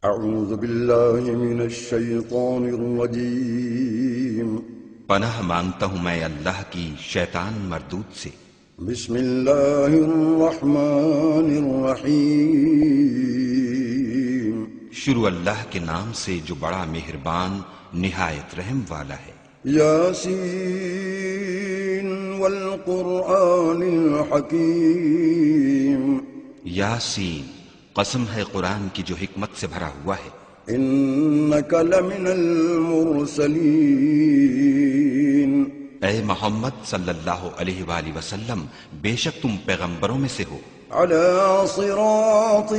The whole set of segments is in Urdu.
اعوذ باللہ من الشیطان الرجیم پناہ مانگتا ہوں میں اللہ کی شیطان مردود سے۔ بسم اللہ الرحمن الرحیم شروع اللہ کے نام سے جو بڑا مہربان نہایت رحم والا ہے۔ یاسین والقرآن الحکیم یاسین، قسم ہے قرآن کی جو حکمت سے بھرا ہوا ہے۔ انک لمن المرسلین اے محمد صلی اللہ علیہ وآلہ وسلم، بے شک تم پیغمبروں میں سے ہو، علی صراط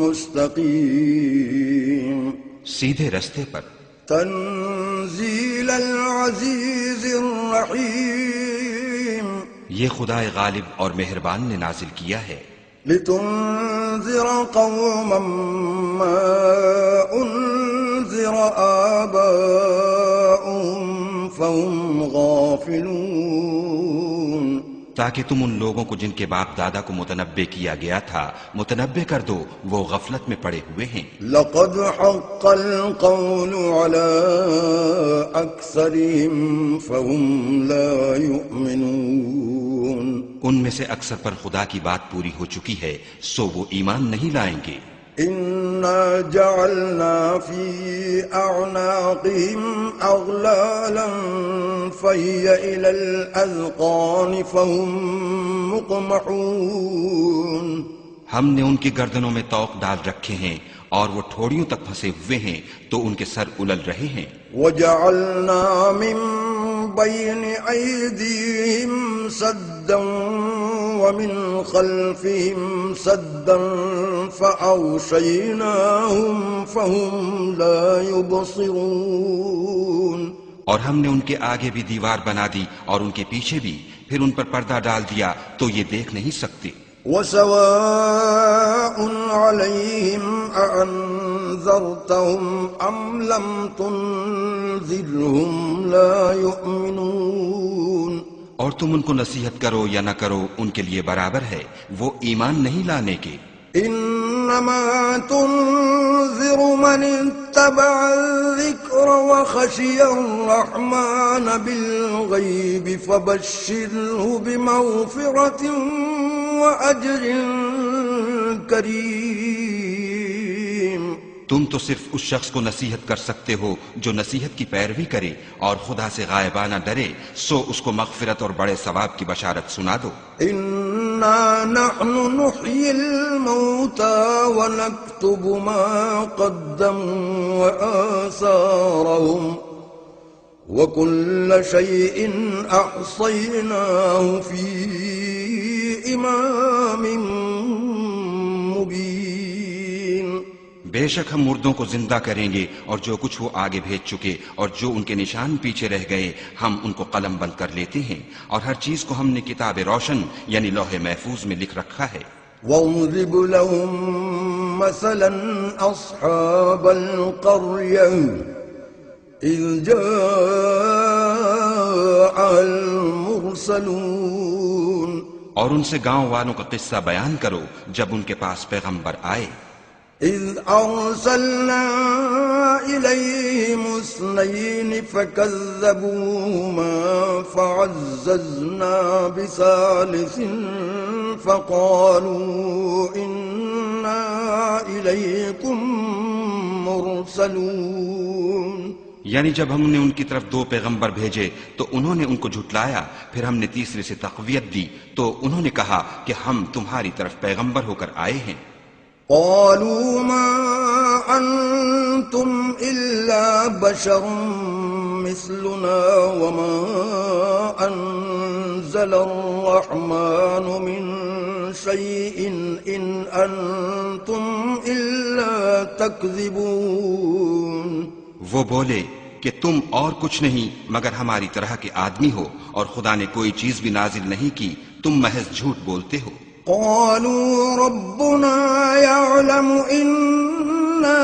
مستقیم سیدھے رستے پر۔ تنزیل العزیز الرحیم یہ خدائے غالب اور مہربان نے نازل کیا ہے، لتنذر قوما ما انذر آباؤهم فهم غافلون، تاکہ تم ان لوگوں کو جن کے باپ دادا کو متنبع کیا گیا تھا متنبع کر دو، وہ غفلت میں پڑے ہوئے ہیں۔ لقد حق القول على اکثرهم فهم لا يؤمنون، ان میں سے اکثر پر خدا کی بات پوری ہو چکی ہے، سو وہ ایمان نہیں لائیں گے۔ انا جعلنا في اعناقهم اغلالا فهي الى الاذقان فهم مقمحون، ہم نے ان کی گردنوں میں طوق ڈال رکھے ہیں اور وہ ٹھوڑیوں تک پھنسے ہوئے ہیں تو ان کے سر الل رہے ہیں۔ وجعلنا من بين ايديهم سدا ومن خلفهم سدا فأغشيناهم فهم لا يبصرون، اور ہم نے ان کے آگے بھی دیوار بنا دی اور ان کے پیچھے بھی، پھر ان پر پردہ ڈال دیا تو یہ دیکھ نہیں سکتے۔ وسواء عليهم أأنذرتهم أم لم تنذرهم لا يؤمنون، اور تم ان کو نصیحت کرو یا نہ کرو ان کے لیے برابر ہے، وہ ایمان نہیں لانے کے۔ انما تنذر من اتبع الذکر وخشی الرحمن بالغیب فبشره بمغفرة واجر کریم، تم تو صرف اس شخص کو نصیحت کر سکتے ہو جو نصیحت کی پیروی کرے اور خدا سے غائبانہ ڈرے، سو اس کو مغفرت اور بڑے ثواب کی بشارت سنا دو۔ انا نحن نحيي الموتى ونكتب ما قدموا وآثارهم وكل شيء أحصيناه في إمام مبين، بے شک ہم مردوں کو زندہ کریں گے اور جو کچھ وہ آگے بھیج چکے اور جو ان کے نشان پیچھے رہ گئے ہم ان کو قلم بند کر لیتے ہیں، اور ہر چیز کو ہم نے کتاب روشن یعنی لوح محفوظ میں لکھ رکھا ہے۔ واضرب لهم مثلا أصحاب القرية إذ جاء المرسلون، اور ان سے گاؤں والوں کا قصہ بیان کرو جب ان کے پاس پیغمبر آئے۔ إذ أرسلنا إليهم اثنين فكذبوهما فعززنا بثالث فقالوا إنا إليكم مرسلون، یعنی جب ہم نے ان کی طرف دو پیغمبر بھیجے تو انہوں نے ان کو جھٹلایا، پھر ہم نے تیسرے سے تقویت دی تو انہوں نے کہا کہ ہم تمہاری طرف پیغمبر ہو کر آئے ہیں۔ قالوا ما أنتم إلا بشر مثلنا وما أنزل الرحمن من شيء إن أنتم إلا تكذبون، وہ بولے کہ تم اور کچھ نہیں مگر ہماری طرح کے آدمی ہو اور خدا نے کوئی چیز بھی نازل نہیں کی، تم محض جھوٹ بولتے ہو۔ قالوا ربنا يعلم إنا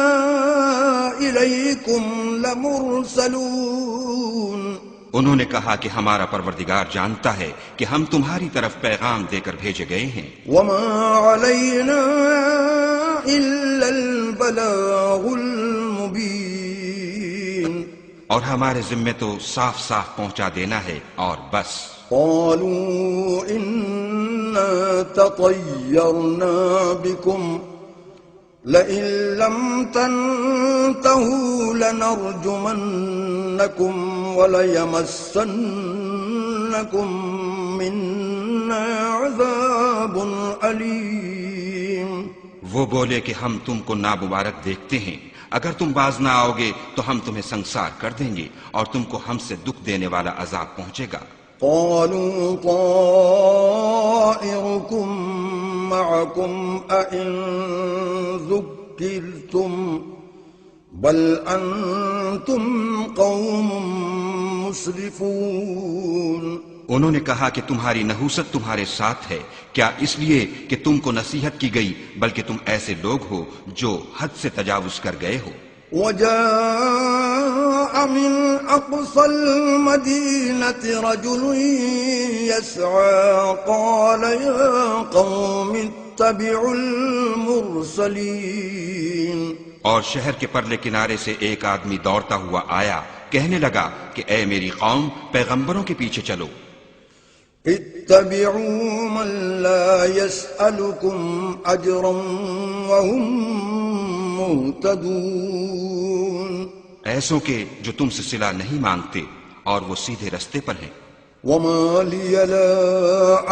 إليكم لمرسلون، انہوں نے کہا کہ ہمارا پروردگار جانتا ہے کہ ہم تمہاری طرف پیغام دے کر بھیجے گئے ہیں، وما علينا إلا اور ہمارے ذمے تو صاف صاف پہنچا دینا ہے اور بس. قالوا إنا تطيرنا بكم لئن لم تنتهوا لنرجمنكم وليمسنكم منا عذاب أليم. وہ بولے کہ ہم تم کو نامبارک دیکھتے ہیں، اگر تم باز نہ آؤ گے تو ہم تمہیں سنسار کر دیں گے اور تم کو ہم سے دکھ دینے والا عذاب پہنچے گا. قالوا طائركم معكم أئن ذكرتم بل أنتم قوم مسرفون. انہوں نے کہا کہ تمہاری نحوست تمہارے ساتھ ہے، کیا اس لیے کہ تم کو نصیحت کی گئی، بلکہ تم ایسے لوگ ہو جو حد سے تجاوز کر گئے ہو. وجاء من أقصى المدينة رجل يسعى قال يا قوم اتبعوا المرسلين. اور شہر کے پرلے کنارے سے ایک آدمی دوڑتا ہوا آیا، کہنے لگا کہ اے میری قوم، پیغمبروں کے پیچھے چلو. اتبعوا من لا يسألكم أجرا وهم مهتدون. ایسوں کے جو تم سے صلہ نہیں مانگتے اور وہ سیدھے رستے پر ہیں. وما لي لا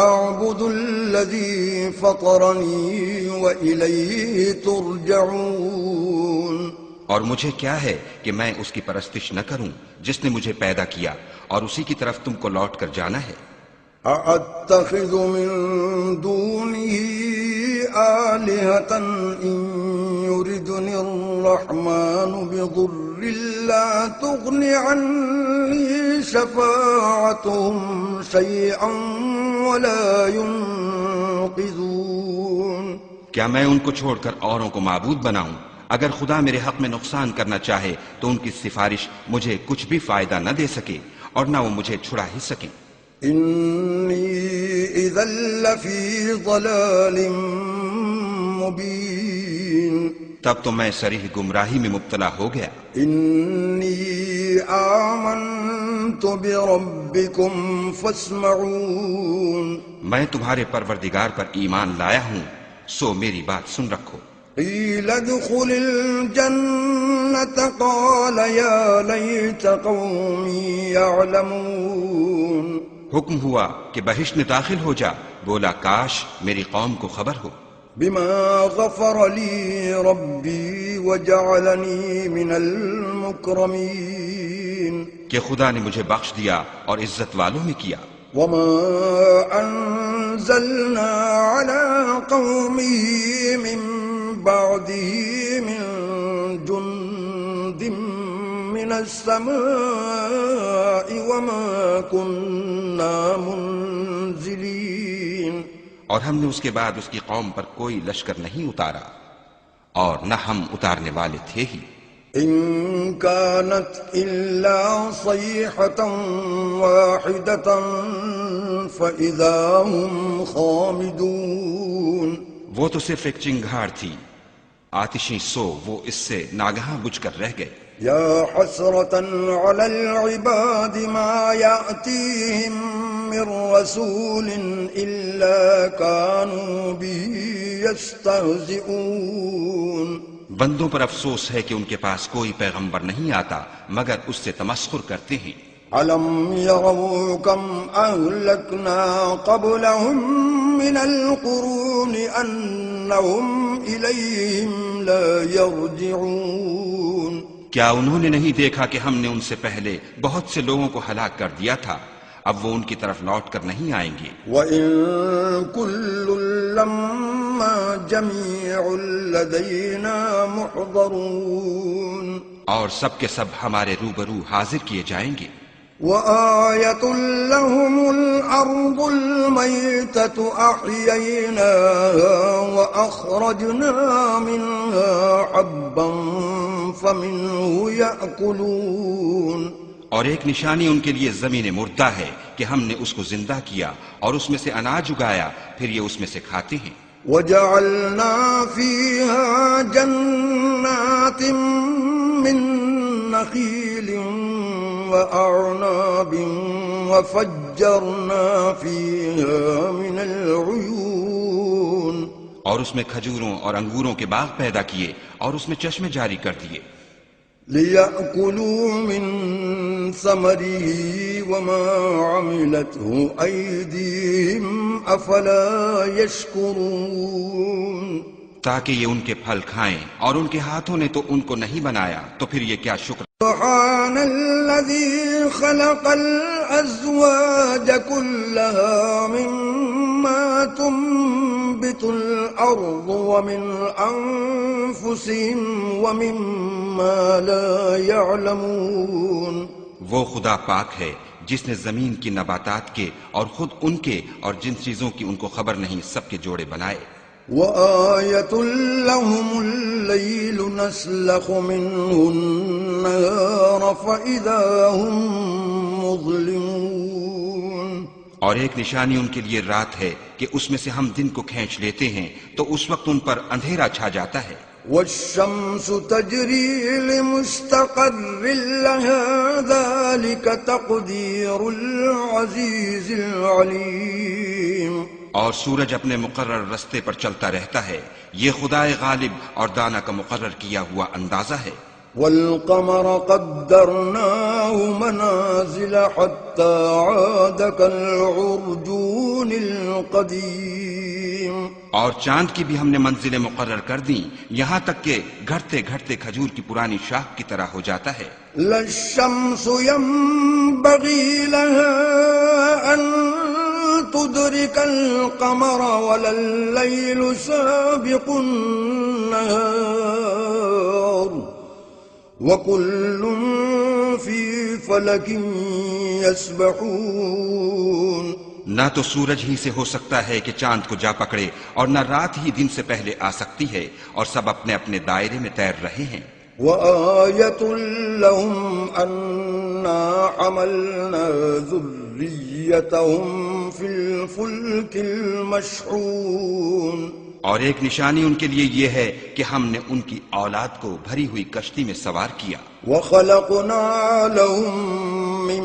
أعبد الذي فطرني وإليه ترجعون. اور مجھے کیا ہے کہ میں اس کی پرستش نہ کروں جس نے مجھے پیدا کیا اور اسی کی طرف تم کو لوٹ کر جانا ہے. أأتخذ من دونه آلهة إن يردني الرحمن بضر لا تغن عني شفاعتهم شيئا ولا ينقذون. کیا میں ان کو چھوڑ کر اوروں کو معبود بناؤں؟ اگر خدا میرے حق میں نقصان کرنا چاہے تو ان کی سفارش مجھے کچھ بھی فائدہ نہ دے سکے اور نہ وہ مجھے چھڑا ہی سکیں. إني إذا لفي ضلال مبين. تب تو میں صریح گمراہی میں مبتلا ہو گیا. إني آمنت بربكم فاسمعون. میں تمہارے پروردگار پر ایمان لایا ہوں، سو میری بات سن رکھو. قيل ادخل الجنة قال يا ليت قومي يعلمون. حکم ہوا کہ بہشت میں داخل ہو جا، بولا کاش میری قوم کو خبر ہو. بما غفر لي ربي وجعلني من المكرمين. کہ خدا نے مجھے بخش دیا اور عزت والوں میں کیا. وما أنزلنا على قومه من بعده من جند من السماء وما كنا منزلين. اور ہم نے اس کے بعد اس کی قوم پر کوئی لشکر نہیں اتارا اور نہ ہم اتارنے والے تھے ہی. إن كانت إلا صيحة واحدة فإذا هم خامدون. وہ تو صرف ایک چنگھاڑ تھی آتشیں، سو وہ اس سے ناگہاں بجھ کر رہ گئے. يا حسرة على العباد ما يأتيهم من رسول إلا كانوا به يستهزئون. بندوں پر افسوس ہے کہ ان کے پاس کوئی پیغمبر نہیں آتا مگر اس سے تمسخر کرتے ہیں. ألم يروا كم أهلكنا قبلهم من القرون أنهم إليهم لا يرجعون. کیا انہوں نے نہیں دیکھا کہ ہم نے ان سے پہلے بہت سے لوگوں کو ہلاک کر دیا تھا، اب وہ ان کی طرف لوٹ کر نہیں آئیں گے. وَإِن كُلٌّ لَمَّا جَمِيعٌ لَدَيْنَا مُحْضَرُونَ. اور سب کے سب ہمارے روبرو حاضر کیے جائیں گے. وآية لهم الأرض الميتة أحييناها وأخرجنا منها حبا فمنه يأكلون. اور ایک نشانی ان کے لیے زمین مردہ ہے کہ ہم نے اس کو زندہ کیا اور اس میں سے اناج اگایا، پھر یہ اس میں سے کھاتے ہیں. وجعلنا فيها جنات من نخيل أعناب وفجرنا فيها من العيون اور اس میں کھجوروں اور انگوروں کے باغ پیدا کیے اور اس میں چشمے جاری کر دیے ليأكلوا من ثمره وما عملته أيديهم أفلا يشكرون تاکہ یہ ان کے پھل کھائیں اور ان کے ہاتھوں نے تو ان کو نہیں بنایا تو پھر یہ کیا شکر سبحان الذي خلق الأزواج كلها مما تنبت الأرض ومن أنفسهم ومما لا يعلمون وہ خدا پاک ہے جس نے زمین کی نباتات کے اور خود ان کے اور جن چیزوں کی ان کو خبر نہیں سب کے جوڑے بنائے وآية لهم الليل نسلخ منه النهار فإذا هم مظلمون اور ایک نشانی ان کے لیے رات ہے کہ اس میں سے ہم دن کو کھینچ لیتے ہیں تو اس وقت ان پر اندھیرا چھا جاتا ہے والشمس تجري لمستقر لها ذلك تقدير العزيز العليم اور سورج اپنے مقرر رستے پر چلتا رہتا ہے یہ خدائے غالب اور دانا کا مقرر کیا ہوا اندازہ ہے والقمر قدرناه منازل حتى عاد كالعرجون القديم اور چاند کی بھی ہم نے منزلیں مقرر کر دیں یہاں تک کہ گھٹتے گھٹتے کھجور کی پرانی شاخ کی طرح ہو جاتا ہے لا الشمس ينبغي لها أن تدرك القمر ولا الليل سابق النهار وكل في فلك يسبحون نہ تو سورج ہی سے ہو سکتا ہے کہ چاند کو جا پکڑے اور نہ رات ہی دن سے پہلے آ سکتی ہے اور سب اپنے اپنے دائرے میں تیر رہے ہیں وآية لهم أنا حملنا ذريتهم في الفلك المشحون اور ایک نشانی ان کے لیے یہ ہے کہ ہم نے ان کی اولاد کو بھری ہوئی کشتی میں سوار کیا وخلقنا لهم من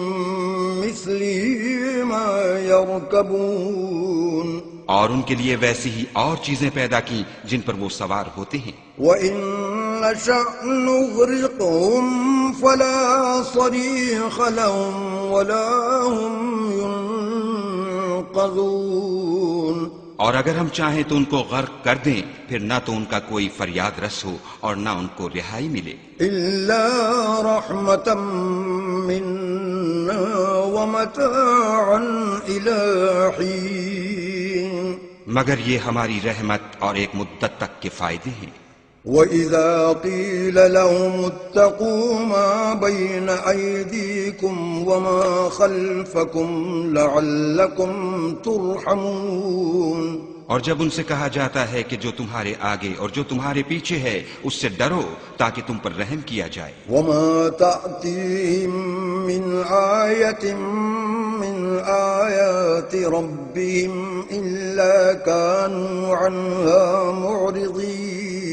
مثله ما يركبون اور ان کے لیے ویسی ہی اور چیزیں پیدا کی جن پر وہ سوار ہوتے ہیں وَإِن نَّشَأْ نُغْرِقْهُمْ فَلَا صَرِيخَ لَهُمْ وَلَا هُمْ يُنقَذُونَ اور اگر ہم چاہیں تو ان کو غرق کر دیں پھر نہ تو ان کا کوئی فریاد رس ہو اور نہ ان کو رہائی ملے إِلَّا رَحْمَةً مِّنَّا وَمَتَاعًا إِلَى حِينٍ مگر یہ ہماری رحمت اور ایک مدت تک کے فائدے ہیں وَإِذَا قِيلَ لَهُمُ اتَّقُوا مَا بَيْنَ أَيْدِيكُمْ وَمَا خَلْفَكُمْ لَعَلَّكُمْ تُرْحَمُونَ اور جب ان سے کہا جاتا ہے کہ جو تمہارے آگے اور جو تمہارے پیچھے ہے اس سے ڈرو تاکہ تم پر رحم کیا جائے وَمَا تَأْتِيهِم مِّنْ آيَةٍ مِّنْ آيَاتِ رَبِّهِمْ إِلَّا كَانُوا عَنْهَا مُعْرِضِينَ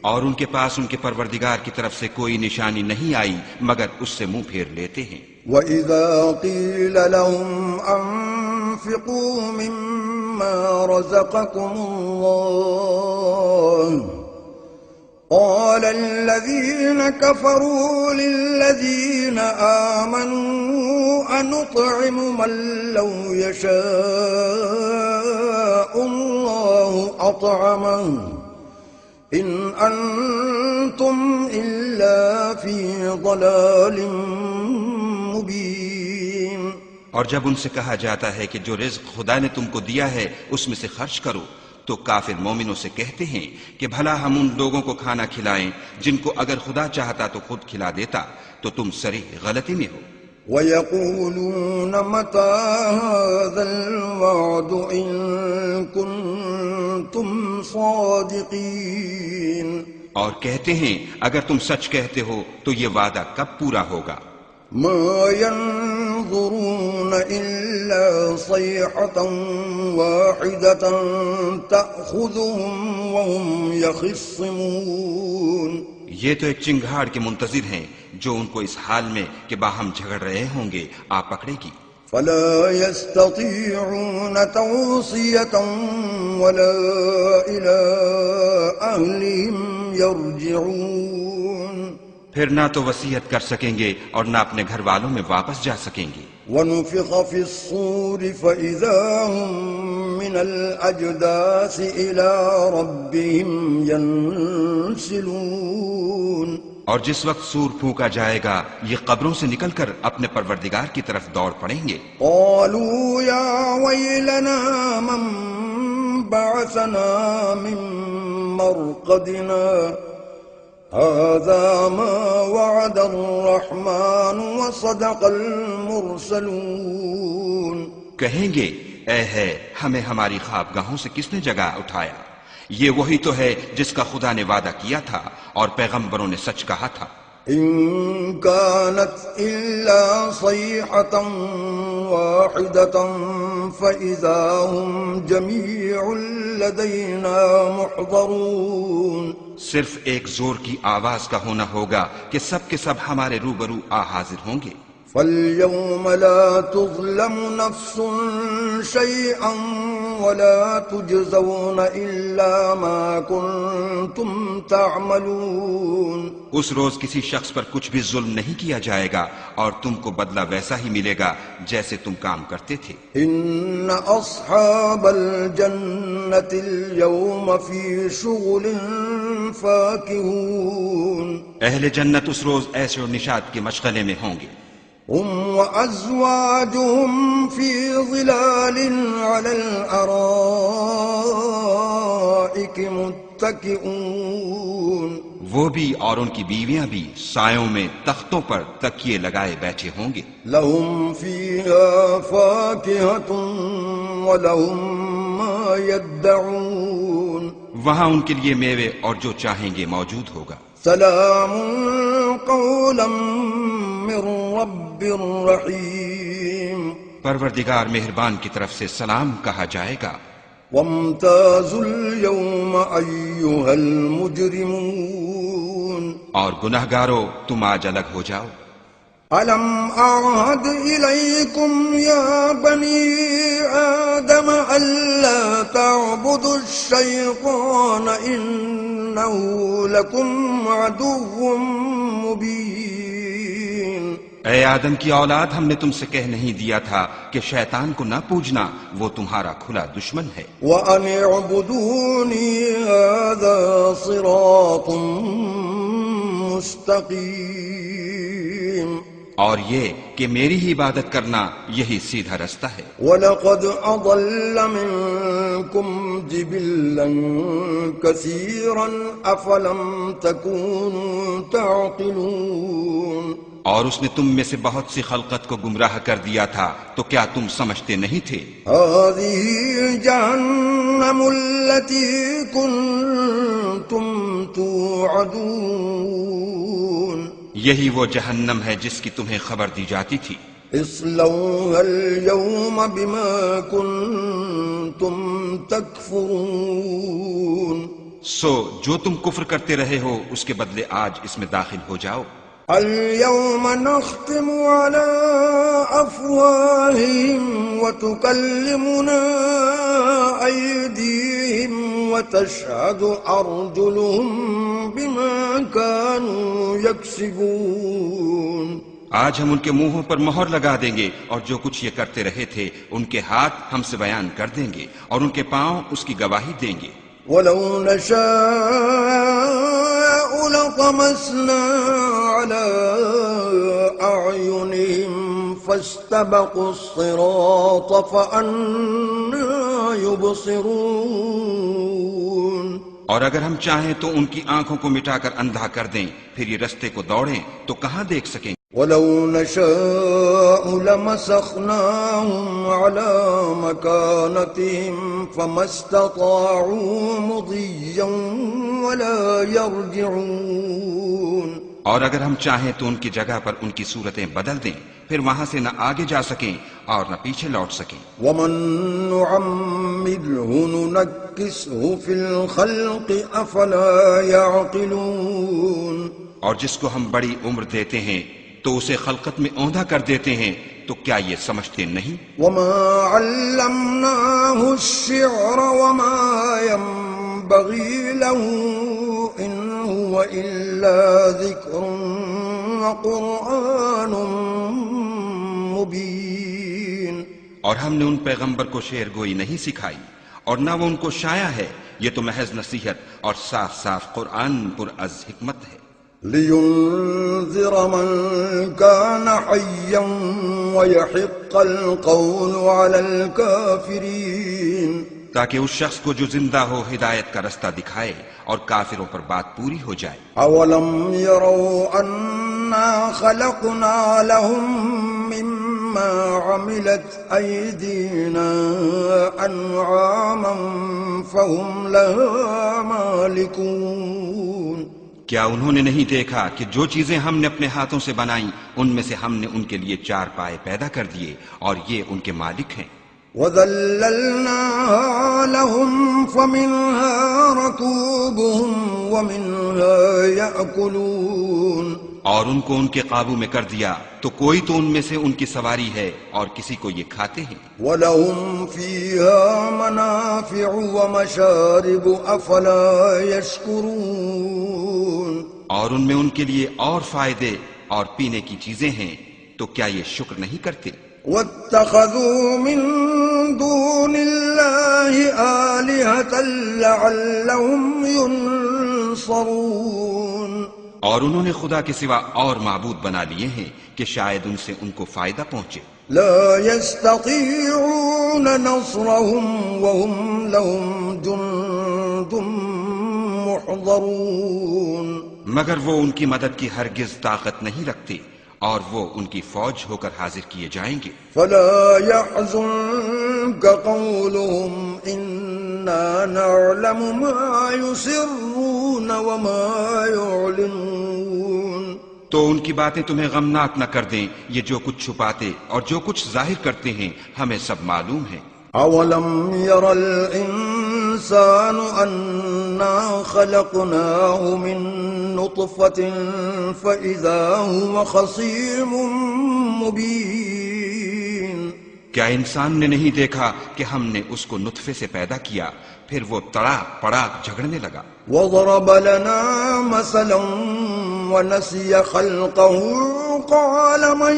اور ان کے پاس ان کے پروردگار کی طرف سے کوئی نشانی نہیں آئی مگر اس سے منہ پھیر لیتے ہیں وَإِذَا قِيلَ لَهُمْ أَنفِقُوا مِمَّا رَزَقَكُمُ اللَّهُ قَالَ الَّذِينَ كَفَرُوا لِلَّذِينَ آمَنُوا أَنُطْعِمُ مَن لَّوْ يَشَاءُ اللَّهُ أَطْعَمَهُ إِنْ أَنْتُمْ إِلَّا فِي ضَلَالٍ مُبِينٍ اور جب ان سے کہا جاتا ہے کہ جو رزق خدا نے تم کو دیا ہے اس میں سے خرچ کرو تو کافر مومنوں سے کہتے ہیں کہ بھلا ہم ان لوگوں کو کھانا کھلائیں جن کو اگر خدا چاہتا تو خود کھلا دیتا تو تم صریح غلطی میں ہو وَيَقُولُونَ مَتَى هَذَا الْوَعْدُ إِن كُنتُمْ صَادِقِينَ اور کہتے ہیں اگر تم سچ کہتے ہو تو یہ وعدہ کب پورا ہوگا مَا يَنظُرُونَ إِلَّا صَيْحَةً وَاحِدَةً تَأْخُذُهُمْ وَهُمْ يَخِصِّمُونَ یہ تو ایک چنگھاڑ کے منتظر ہیں جو ان کو اس حال میں کہ باہم جھگڑ رہے ہوں گے آ پکڑے گی. فلا يستطيعون توصية ولا إلى أهلهم يرجعون. پھر نہ تو وصیت کر سکیں گے اور نہ اپنے گھر والوں میں واپس جا سکیں گے. ونفخ في الصور فإذا هم من الأجداث إلى ربهم ينسلون. اور جس وقت سور پھونکا جائے گا یہ قبروں سے نکل کر اپنے پروردگار کی طرف دوڑ پڑیں گے. قالوا يا ويلنا من بعثنا من مرقدنا هذا ما وعد الرحمن وصدق المرسلون. کہیں گے اے ہے ہمیں ہماری خوابگاہوں سے کس نے جگا اٹھایا، یہ وہی تو ہے جس کا خدا نے وعدہ کیا تھا اور پیغمبروں نے سچ کہا تھا. إن كانت إلا صيحة واحدة فإذا هم جميع لدينا محضرون. صرف ایک زور کی آواز کا ہونا ہوگا کہ سب کے سب ہمارے روبرو آ حاضر ہوں گے. فاليوم لا تظلم نفس شيئا ولا تجزون إلا ما كنتم تعملون. اس روز کسی شخص پر کچھ بھی ظلم نہیں کیا جائے گا اور تم کو بدلہ ویسا ہی ملے گا جیسے تم کام کرتے تھے. إن أصحاب الجنة اليوم في شغل فاكهون. اہل جنت اس روز ایسے اور نشاط کے مشغلے میں ہوں گے. هم وأزواجهم في ظلال على الأرائك متكئون. وہ بھی اور ان کی بیویاں بھی سایوں میں تختوں پر تکیے لگائے بیٹھے ہوں گے. لهم فيها فاكهة ولهم ما يدعون. وہاں ان کے لیے میوے اور جو چاہیں گے موجود ہوگا. سلام قولا من رب رحیم. پروردگار مہربان کی طرف سے سلام کہا جائے گا. وامتازوا اليوم أيها المجرمون. اور گناہگارو تم آج الگ ہو جاؤ. ألم أعهد إليكم يا بني آدم ألا تعبدوا الشيطان إنه لكم عدو مبين. اے آدم کی اولاد ہم نے تم سے کہہ نہیں دیا تھا کہ شیطان کو نہ پوجنا، وہ تمہارا کھلا دشمن ہے. وأن اعبدوني هذا صراط مستقيم. اور یہ کہ میری ہی عبادت کرنا یہی سیدھا رستہ ہے. وَلَقَدْ أَضَلَّ مِنكُمْ جِبِلًّا كَثِيرًا أَفَلَمْ تَكُونُوا تَعْقِلُونَ. اور اس نے تم میں سے بہت سی خلقت کو گمراہ کر دیا تھا تو کیا تم سمجھتے نہیں تھے؟ هَذِهِ جَهَنَّمُ الَّتِي كُنتُمْ تُوعَدُونَ. یہی وہ جہنم ہے جس کی تمہیں خبر دی جاتی تھی. اصلوها اليوم بما كنتم تكفرون. سو جو تم کفر کرتے رہے ہو اس کے بدلے آج اس میں داخل ہو جاؤ. اليوم نختم على أفواههم وتكلمنا أيديهم وتشهد أرجلهم بما كانوا يكسبون. آج ہم ان کے منہوں پر مہر لگا دیں گے اور جو کچھ یہ کرتے رہے تھے ان کے ہاتھ ہم سے بیان کر دیں گے اور ان کے پاؤں اس کی گواہی دیں گے. وَلَوْ نَشَاءُ لَطَمَسْنَا عَلَىٰ أَعْيُنِهِمْ فَاسْتَبَقُوا الصِّرَاطَ فَأَنَّىٰ يُبْصِرُونَ. اور اگر ہم چاہیں تو ان کی آنکھوں کو مٹا کر اندھا کر دیں پھر یہ رستے کو دوڑیں تو کہاں دیکھ سکیں. وَلَوْ نَشَاءُ لَمَسَخْنَاهُمْ عَلَىٰ مَكَانَتِهِمْ فَمَا اسْتَطَاعُوا مُضِيًّا وَلَا يَرْجِعُونَ. اور اگر ہم چاہیں تو ان کی جگہ پر ان کی صورتیں بدل دیں، پھر وہاں سے نہ آگے جا سکیں اور نہ پیچھے لوٹ سکیں۔ ومن نعمره ننكسه في الخلق افلا يعقلون۔ اور جس کو ہم بڑی عمر دیتے ہیں تو اسے خلقت میں اوندھا کر دیتے ہیں، تو کیا یہ سمجھتے نہیں؟ وما علمناه الشعر وما ينبغي له إن هو إلا ذكر وقرآن مبين۔ اور ہم نے ان پیغمبر کو شعر گوئی نہیں سکھائی اور نہ وہ ان کو شایع ہے، یہ تو محض نصیحت اور صاف صاف قرآن پر از حکمت ہے۔ لينذر من كان حيا ويحق القول على الكافرين۔ تاکہ اس شخص کو جو زندہ ہو ہدایت کا رستہ دکھائے اور کافروں پر بات پوری ہو جائے۔ اولم يروا انا خلقنا لهم مما عملت ايدينا انعاما فهم لها مالكون۔ کیا انہوں نے نہیں دیکھا کہ جو چیزیں ہم نے اپنے ہاتھوں سے بنائیں ان میں سے ہم نے ان کے لیے چار پائے پیدا کر دیے اور یہ ان کے مالک ہیں۔ وَذَلَّلْنَاهَا لَهُمْ فَمِنْهَا رَكُوبُهُمْ وَمِنْهَا يَأْكُلُونَ۔ اور ان کو ان کے قابو میں کر دیا تو کوئی تو ان میں سے ان کی سواری ہے اور کسی کو یہ کھاتے ہیں۔ وَلَهُمْ فِيهَا مَنَافِعُ وَمَشَارِبُ أَفَلَا يَشْكُرُونَ۔ اور ان میں ان کے لیے اور فائدے اور پینے کی چیزیں ہیں، تو کیا یہ شکر نہیں کرتے؟ وَاتَّخَذُوا مِن دُونِ اللَّهِ آلِهَةً لَعَلَّهُمْ يُنصَرُونَ۔ اور انہوں نے خدا کے سوا اور معبود بنا لیے ہیں کہ شاید ان سے ان کو فائدہ پہنچے۔ لا يستطيعون نصرهم وهم لهم جند محضرون۔ مگر وہ ان کی مدد کی ہرگز طاقت نہیں رکھتے اور وہ ان کی فوج ہو کر حاضر کیے جائیں گے۔ فلا يحزنك قولهم إنا نعلم ما يسرون وما يعلنون۔ تو ان کی باتیں تمہیں غمناک نہ کر دیں، یہ جو کچھ چھپاتے اور جو کچھ ظاہر کرتے ہیں ہمیں سب معلوم ہے۔ اولم ير الانسان انا خلقناه من نطفة فاذا هو خصيم مبين۔ کیا انسان نے نہیں دیکھا کہ ہم نے اس کو نطفے سے پیدا کیا، پھر وہ تڑاک پڑاک جھگڑنے لگا۔ وضرب لنا مثلا ونسي خلقه قال من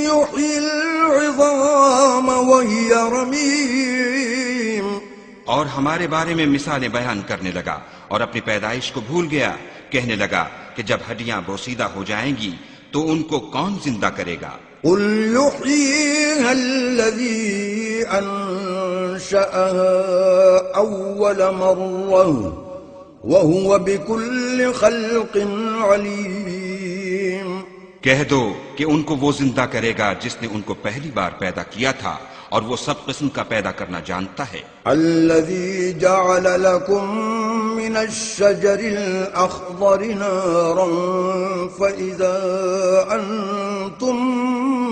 يحيي العظام وهي رميم۔ اور ہمارے بارے میں مثالیں بیان کرنے لگا اور اپنی پیدائش کو بھول گیا، کہنے لگا کہ جب ہڈیاں بوسیدہ ہو جائیں گی تو ان کو کون زندہ کرے گا؟ قل يحييها الذي أنشأها أول مرة وهو بكل خلق عليم۔ کہہ دو کہ ان کو وہ زندہ کرے گا جس نے ان کو پہلی بار پیدا کیا تھا اور وہ سب قسم کا پیدا کرنا جانتا ہے۔ الذي جعل لكم من الشجر الأخضر نارا فإذا أنتم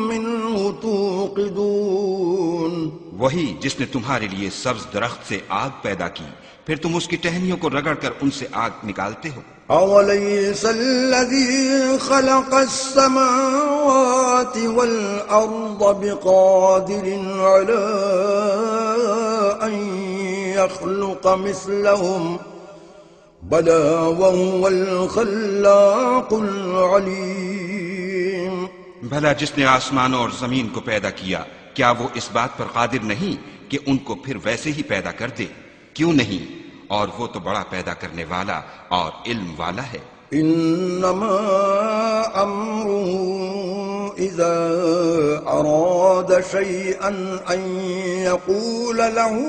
منه توقدون۔ وہی جس نے تمہارے لیے سبز درخت سے آگ پیدا کی، پھر تم اس کی ٹہنیوں کو رگڑ کر ان سے آگ نکالتے ہو۔ أوليس الذي خلق السماوات والأرض بقادر على أن يخلق مثلهم بلى وهو الخلاق العليم۔ بھلا جس نے آسمانوں اور زمین کو پیدا کیا، کیا وہ اس بات پر قادر نہیں کہ ان کو پھر ویسے ہی پیدا کر دے؟ کیوں نہیں؟ اور وہ تو بڑا پیدا کرنے والا اور علم والا ہے۔ انما امره اذا اراد شيئا ان يقول له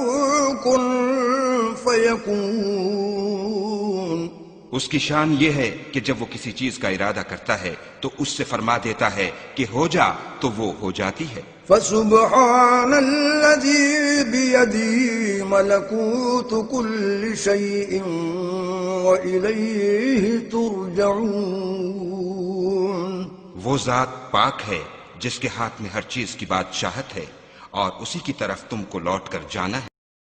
كن فيكون۔ اس کی شان یہ ہے کہ جب وہ کسی چیز کا ارادہ کرتا ہے تو اس سے فرما دیتا ہے کہ ہو جا، تو وہ ہو جاتی ہے۔ فسبحان الذي بيده ملكوت كل شيء وإليه ترجعون۔ وہ ذات پاک ہے جس کے ہاتھ میں ہر چیز کی بادشاہت ہے، اور اسی کی طرف تم کو لوٹ کر جانا ہے۔